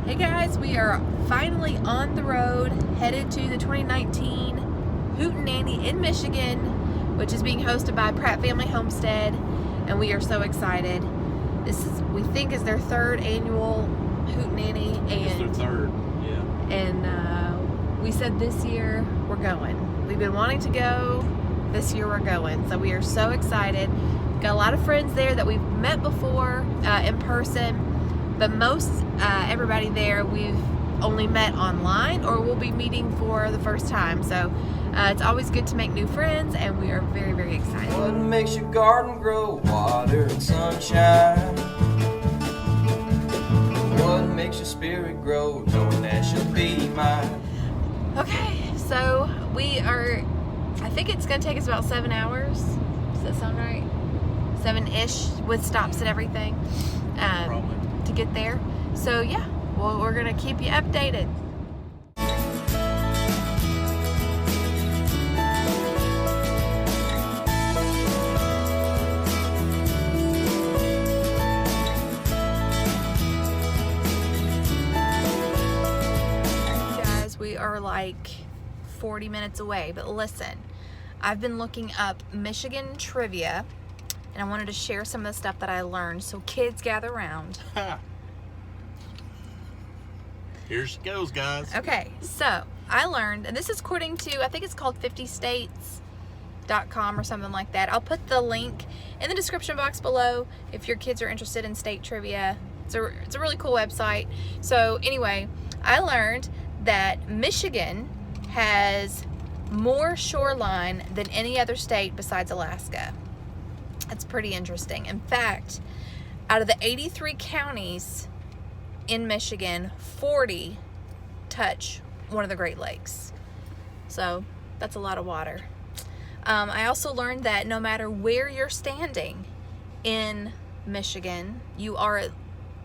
Hey guys, we are finally on the road, headed to the 2019 Hootenanny in Michigan, which is being hosted by Pratt Family Homestead, and we are so excited. This is, we think, is their third annual Hootenanny, and it's their third, yeah. And we said this year we're going. We've been wanting to go. This year we're going, so we are so excited. Got a lot of friends there that we've met before in person. But most everybody there we've only met online or we'll be meeting for the first time. So it's always good to make new friends, and we are very, very excited. What makes your garden grow? Water and sunshine. What makes your spirit grow? Knowing that she'll be mine. Okay, so we are, I think it's going to take us about 7 hours. Does that sound right? 7-ish with stops and everything. Probably. To get there. So yeah, well, we're gonna keep you updated. Guys, we are like 40 minutes away, but listen, I've been looking up Michigan trivia, and I wanted to share some of the stuff that I learned, so kids gather around. Here she goes, guys. Okay, so I learned, and this is according to, I think it's called 50states.com or something like that. I'll put the link in the description box below if your kids are interested in state trivia. It's a really cool website. So anyway, I learned that Michigan has more shoreline than any other state besides Alaska. That's pretty interesting. In fact, out of the 83 counties in Michigan, 40 touch one of the Great Lakes. So that's a lot of water. I also learned that no matter where you're standing in Michigan, you are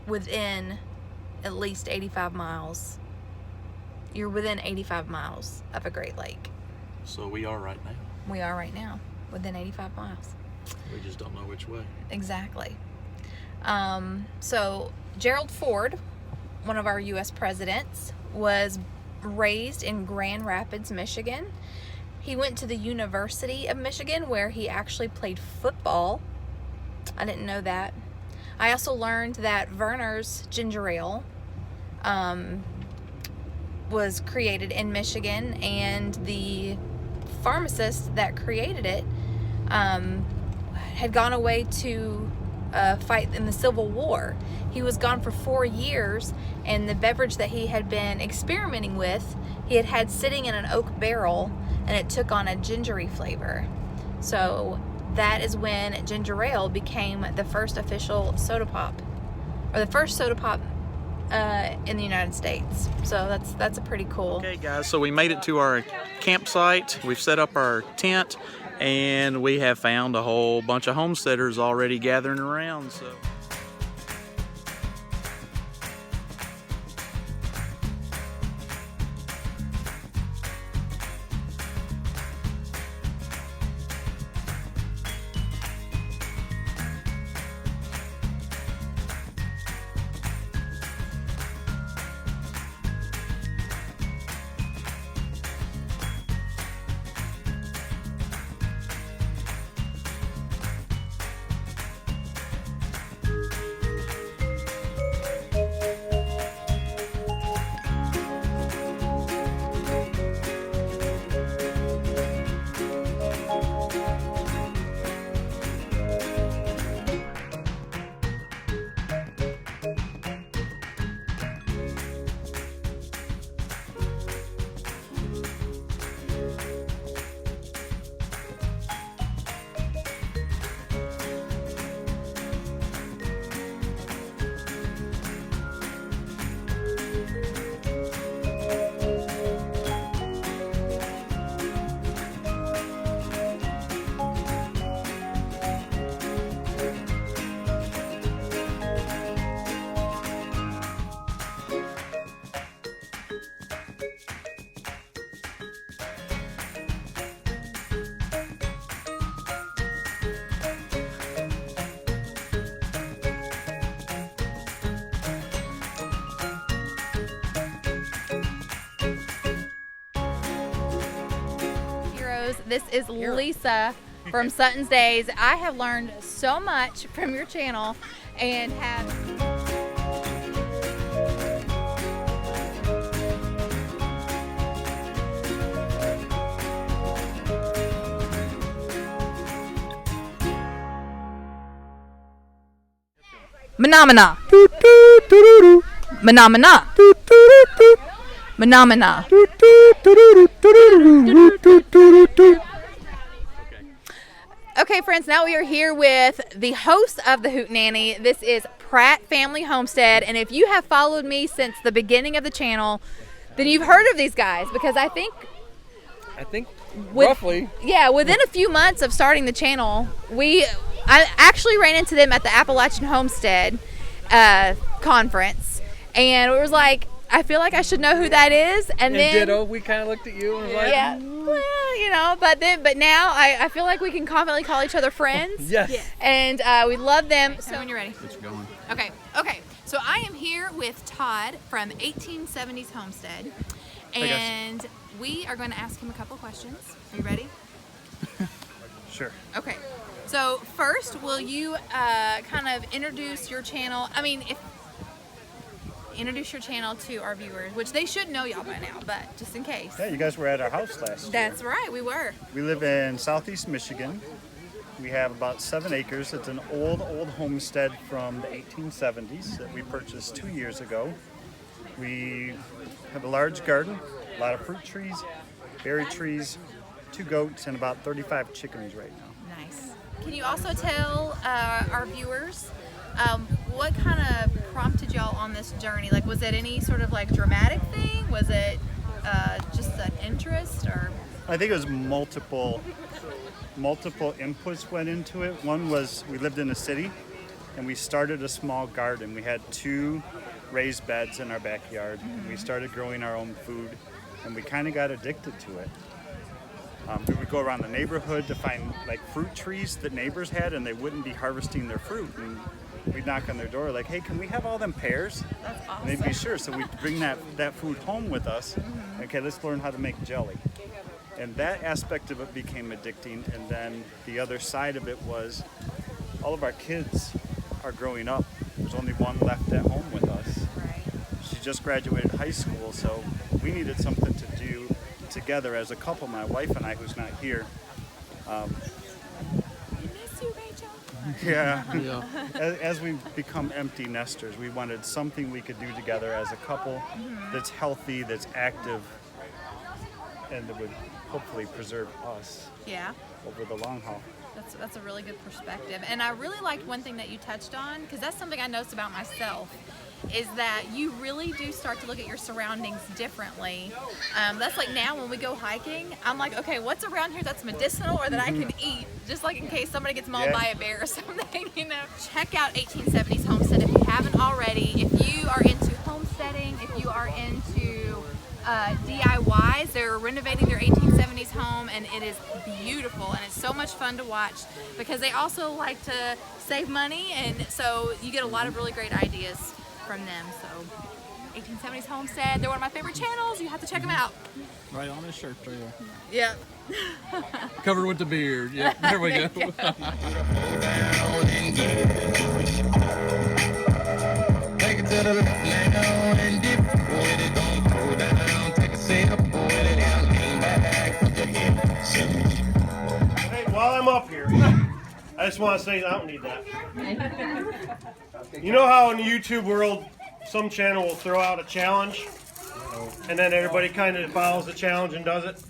within at least 85 miles. You're within 85 miles of a Great Lake. So we are right now. We are right now, within 85 miles. We just don't know which way. Exactly. So Gerald Ford, one of our U.S. presidents, was raised in Grand Rapids, Michigan. He went to the University of Michigan, where he actually played football. I didn't know that. I also learned that Verner's ginger ale was created in Michigan, and the pharmacist that created it had gone away to fight in the Civil War. He was gone for 4 years, and the beverage that he had been experimenting with, he had sitting in an oak barrel, and it took on a gingery flavor. So that is when ginger ale became the first official soda pop, or the first soda pop in the United States. So that's a pretty cool. Okay, guys, so we made it to our campsite. We've set up our tent, and we have found a whole bunch of homesteaders already gathering around. So This is Lisa from Sutton's Days. I have learned so much from your channel and have... Phenomena. Phenomena. Phenomena. Okay, friends, now we are here with the host of the Hootenanny. This is Pratt Family Homestead, and if you have followed me since the beginning of the channel, then you've heard of these guys, because I think roughly. Yeah, within a few months of starting the channel, I actually ran into them at the Appalachian Homestead conference, and it was like, I feel like I should know who that is. And then ditto, we kind of looked at you and was like, yeah, well, you know, but now I feel like we can confidently call each other friends. Yes. And we love them. So when you're ready. It's going. Okay. So I am here with Todd from 1870s Homestead, and we are going to ask him a couple questions. Are you ready? Sure. Okay. So first, will you kind of introduce your channel? Introduce your channel to our viewers, which they should know y'all by now, but just in case. Yeah, you guys were at our house last year. That's right, we were. We live in southeast Michigan. We have about 7 acres. It's an old homestead from the 1870s that we purchased 2 years ago. We have a large garden, a lot of fruit trees, berry trees, 2 goats, and about 35 chickens right now. Nice. Can you also tell our viewers what kind of prompted y'all on this journey? Like, was it any sort of like dramatic thing? Was it just an interest, or? I think it was multiple inputs went into it. One was we lived in a city and we started a small garden. We had 2 raised beds in our backyard. Mm-hmm. We started growing our own food and we kind of got addicted to it. We would go around the neighborhood to find like fruit trees that neighbors had and they wouldn't be harvesting their fruit. And we'd knock on their door like, hey, can we have all them pears? That's awesome. And they'd be sure. So we'd bring that food home with us. Mm-hmm. Okay, let's learn how to make jelly. And that aspect of it became addicting. And then the other side of it was all of our kids are growing up. There's only one left at home with us. Right. She just graduated high school, so we needed something to do together as a couple, my wife and I, who's not here. I miss you, Rachel. Yeah. As we become empty nesters, we wanted something we could do together as a couple that's healthy, that's active, and that would hopefully preserve us over the long haul. That's a really good perspective. And I really liked one thing that you touched on, because that's something I noticed about myself, is that you really do start to look at your surroundings differently. That's like now when we go hiking, I'm like, okay, what's around here that's medicinal or that I can eat? Just like in case somebody gets mauled by a bear or something, you know. Check out 1870s Homestead if you haven't already. If you are into homesteading, if you are into DIYs, they're renovating their 1870s home, and it is beautiful, and it's so much fun to watch because they also like to save money, and so you get a lot of really great ideas from them. So 1870s Homestead, they're one of my favorite channels. You have to check them out. Right on his shirt right there. Yep. Covered with the beard. Yep, there we go. Hey, while I'm up here, I just want to say I don't need that. You know how in the YouTube world, some channel will throw out a challenge, and then everybody kind of follows the challenge and does it?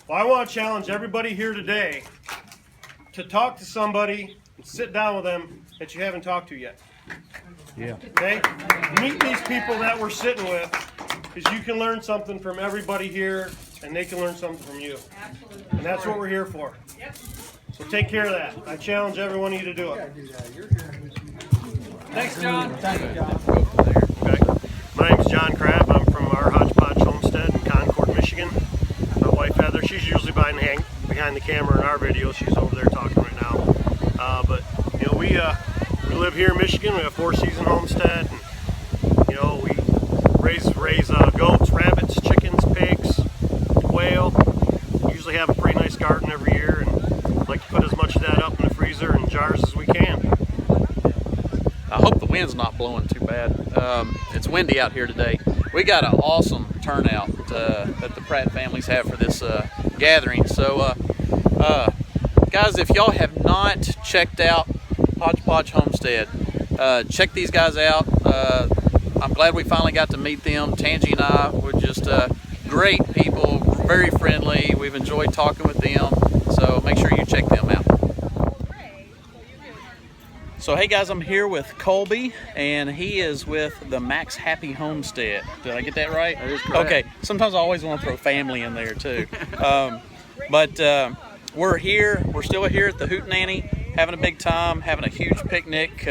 Well, I want to challenge everybody here today to talk to somebody and sit down with them that you haven't talked to yet. Yeah. Okay? Meet these people that we're sitting with, because you can learn something from everybody here, and they can learn something from you. And that's what we're here for. So take care of that. I challenge every one of you to do it. Thanks, John. Okay. My name's John Crabb. I'm from our Hodgepodge Homestead in Concord, Michigan. My wife Heather, she's usually behind the camera in our videos. She's over there talking right now. But you know, we live here in Michigan. We have 4-season homestead. And, you know, we raise goats, rabbits, chickens, pigs, quail. We usually have a pretty nice garden every year, and like to put as much of that up in the freezer and jars as we can. I hope the wind's not blowing too bad. It's windy out here today. We got an awesome turnout that the Pratt families have for this gathering. So, guys, if y'all have not checked out Hodgepodge Homestead, check these guys out. I'm glad we finally got to meet them. Tangi and I were just great people, very friendly. We've enjoyed talking with them. So make sure you check them out. So hey guys, I'm here with Colby, and he is with the Max Happy Homestead. Did I get that right? That is correct. Okay, sometimes I always want to throw family in there too. But we're here, we're still here at the Hootenanny, having a big time, having a huge picnic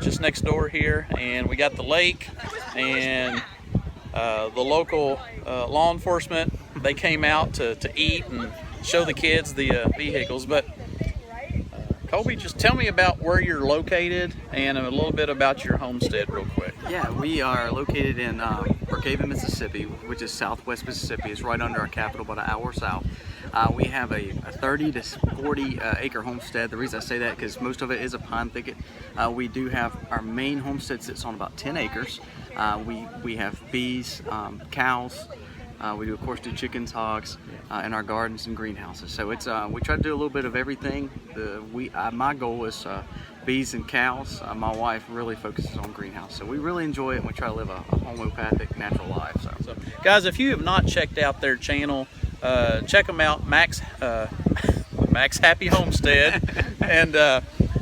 just next door here. And we got the lake and the local law enforcement. They came out to eat and show the kids the vehicles. But Colby, just tell me about where you're located and a little bit about your homestead real quick. Yeah, we are located in Brookhaven, Mississippi, which is southwest Mississippi. It's right under our capital, about an hour south. We have a 30 to 40 acre homestead. The reason I say that is because most of it is a pine thicket. We do have our main homestead sits on about 10 acres. We have bees, cows. We do, of course, do chickens, hogs, in our gardens and greenhouses. So it's we try to do a little bit of everything. My goal is bees and cows. My wife really focuses on greenhouse. So we really enjoy it, and we try to live a homeopathic, natural life. So guys, if you have not checked out their channel, check them out, Max Happy Homestead, and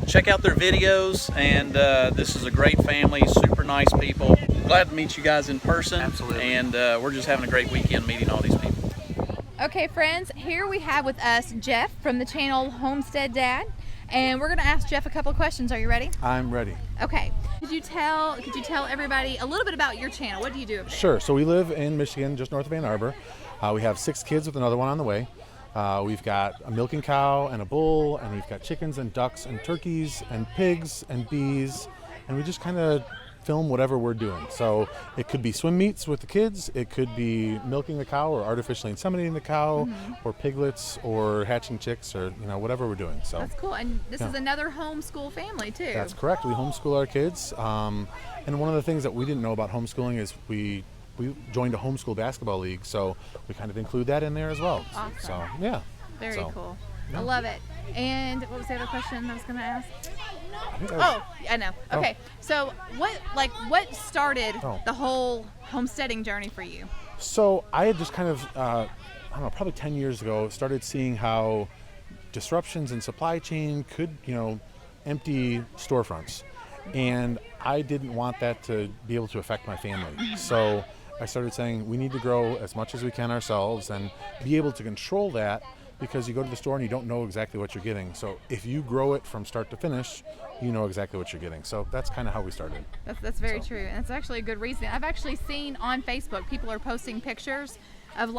check out their videos. And this is a great family, super nice people. Glad to meet you guys in person. Absolutely. And we're just having a great weekend meeting all these people. Okay, friends, here we have with us Jeff from the channel Homestead Dad, and we're going to ask Jeff a couple of questions. Are you ready? I'm ready. Okay. Could you tell everybody a little bit about your channel? What do you do over there? Sure. So we live in Michigan, just north of Ann Arbor. We have 6 kids with another one on the way. We've got a milking cow and a bull, and we've got chickens and ducks and turkeys and pigs and bees, and we just kind of film whatever we're doing. So it could be swim meets with the kids, it could be milking the cow or artificially inseminating the cow, or piglets or hatching chicks, or whatever we're doing. So That's cool. And this is another homeschool family too. that's correct. We homeschool our kids, and one of the things that we didn't know about homeschooling is we joined a homeschool basketball league, so we kind of include that in there as well. Awesome. So yeah, Very So, cool. yeah. I love it. And what was the other question I was going to ask? I think that was- I know. Okay. So what started Oh. the whole homesteading journey for you? So I had just kind of, I don't know, probably 10 years ago, started seeing how disruptions in supply chain could, empty storefronts. And I didn't want that to be able to affect my family. So I started saying we need to grow as much as we can ourselves and be able to control that, because you go to the store and you don't know exactly what you're getting. So if you grow it from start to finish, you know exactly what you're getting. So that's kind of how we started. That's very true, and that's actually a good reason. I've actually seen on Facebook people are posting pictures of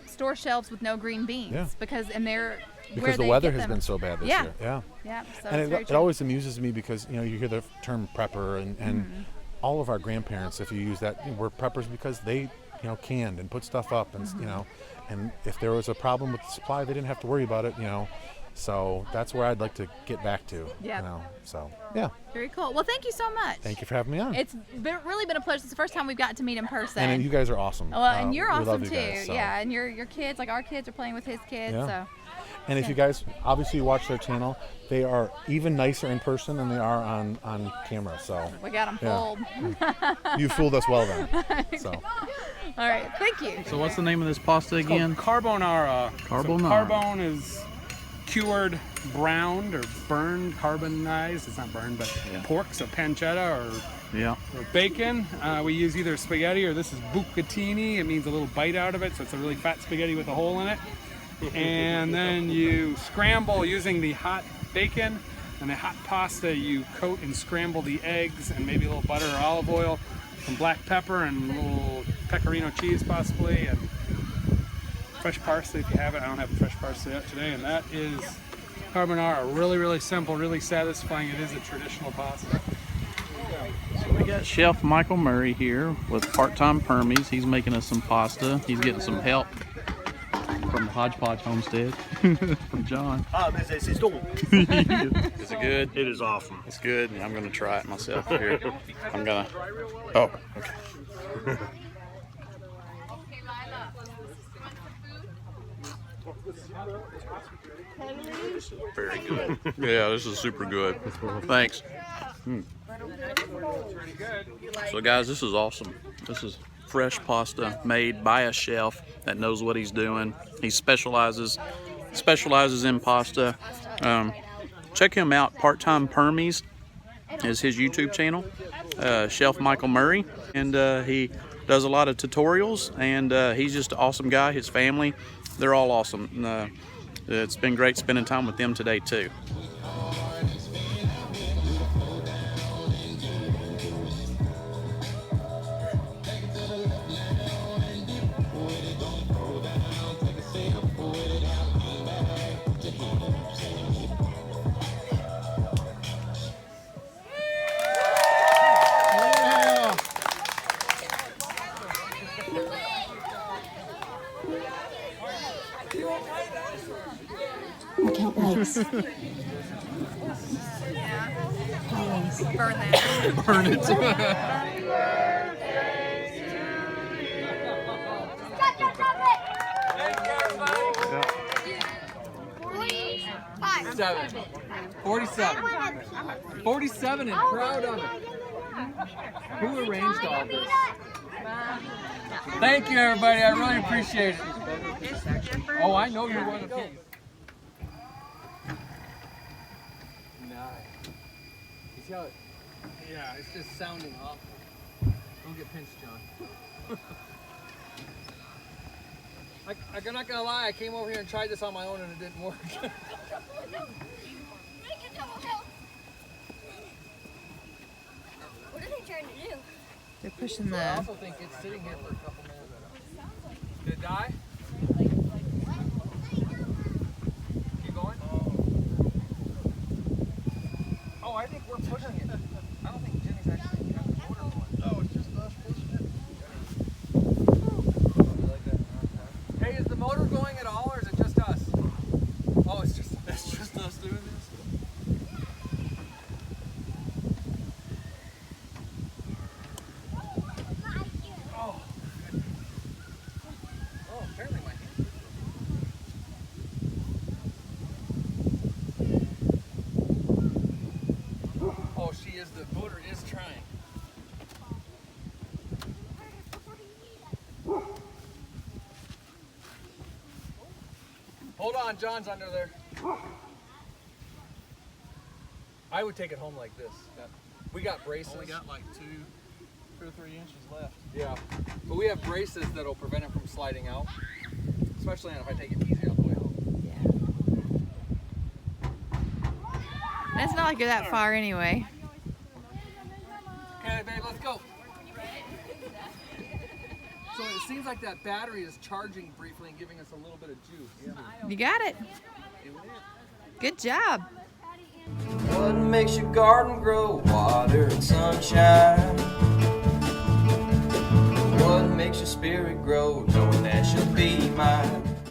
store shelves with no green beans. Yeah. because Because the weather has been so bad this year. Yeah. Yeah, so And it's very it true. always amuses me because you hear the term prepper, and all of our grandparents, if you use that, were preppers because they canned and put stuff up, and and if there was a problem with the supply, they didn't have to worry about it. So that's where I'd like to get back to. Yeah. So yeah, Very cool. Well, thank you so much. thank you for having me on. It's really been a pleasure. It's the first time we've gotten to meet in person. And you guys are awesome. Well, and you're we awesome love you too. guys, so. Yeah, and your kids, like our kids, are playing with his kids. Yeah. So And if you guys obviously watch their channel, they are even nicer in person than they are on camera. So we got them Yeah. fooled. you fooled us well then. So. All right, thank you. So what's the name of this pasta again? Carbonara. Carbonara. So carbone is cured, browned, or burned, carbonized. It's not burned, but pork, so pancetta Yeah. or bacon. We use either spaghetti, or this is bucatini. It means a little bite out of it, so it's a really fat spaghetti with a hole in it. And then you scramble using the hot bacon, and the hot pasta you coat and scramble the eggs and maybe a little butter or olive oil, some black pepper and a little pecorino cheese possibly, and fresh parsley if you have it. I don't have fresh parsley out today. And that is carbonara. Really, really simple, really satisfying. It is a traditional pasta. So we got Chef Michael Murray here with Part-Time Permies. He's making us some pasta. He's getting some help from the Hodgepodge Homestead from John. Is it good? It is awesome. It's good. I'm gonna try it myself here. I'm gonna. Oh, okay. Very good. Yeah, this is super good. Thanks. So guys, this is awesome. This is fresh pasta made by a chef that knows what he's doing. He specializes in pasta. Check him out. Part-Time Permies is his YouTube channel. Chef Michael Murray, and he does a lot of tutorials, and he's just an awesome guy. His family, they're all awesome. It's been great spending time with them today too. Count legs. Burn that. Burn it. Seven. 47. 47 and proud of it. Who arranged all this? Thank you, everybody. I really appreciate it. Oh, I know you want to go. Yeah, it's just sounding awful. Don't get pinched, John. I'm not gonna lie, I came over here and tried this on my own and it didn't work. What are they trying to do? They're pushing I the. also think it's sitting here for a couple minutes. Did it die? Keep going? Oh, I think we're pushing it. I don't think Jenny's actually got the motor going. No, it's just us pushing it. Hey, is the motor going at all, or is it just us? Oh, it's just us doing this? Oh. Oh, apparently my hand. Oh, she is, the motor is trying. Hold on, John's under there. I would take it home like this. We got braces. Only got like 2 or 3 inches left. Yeah, but we have braces that'll prevent it from sliding out, especially if I take it easy on the way home. And it's not like you're that far anyway. Okay, babe, let's go. So it seems like that battery is charging briefly and giving us a little bit of juice. You got it. Good job. What makes your garden grow? Water and sunshine. What makes your spirit grow? Knowing that you'll be mine.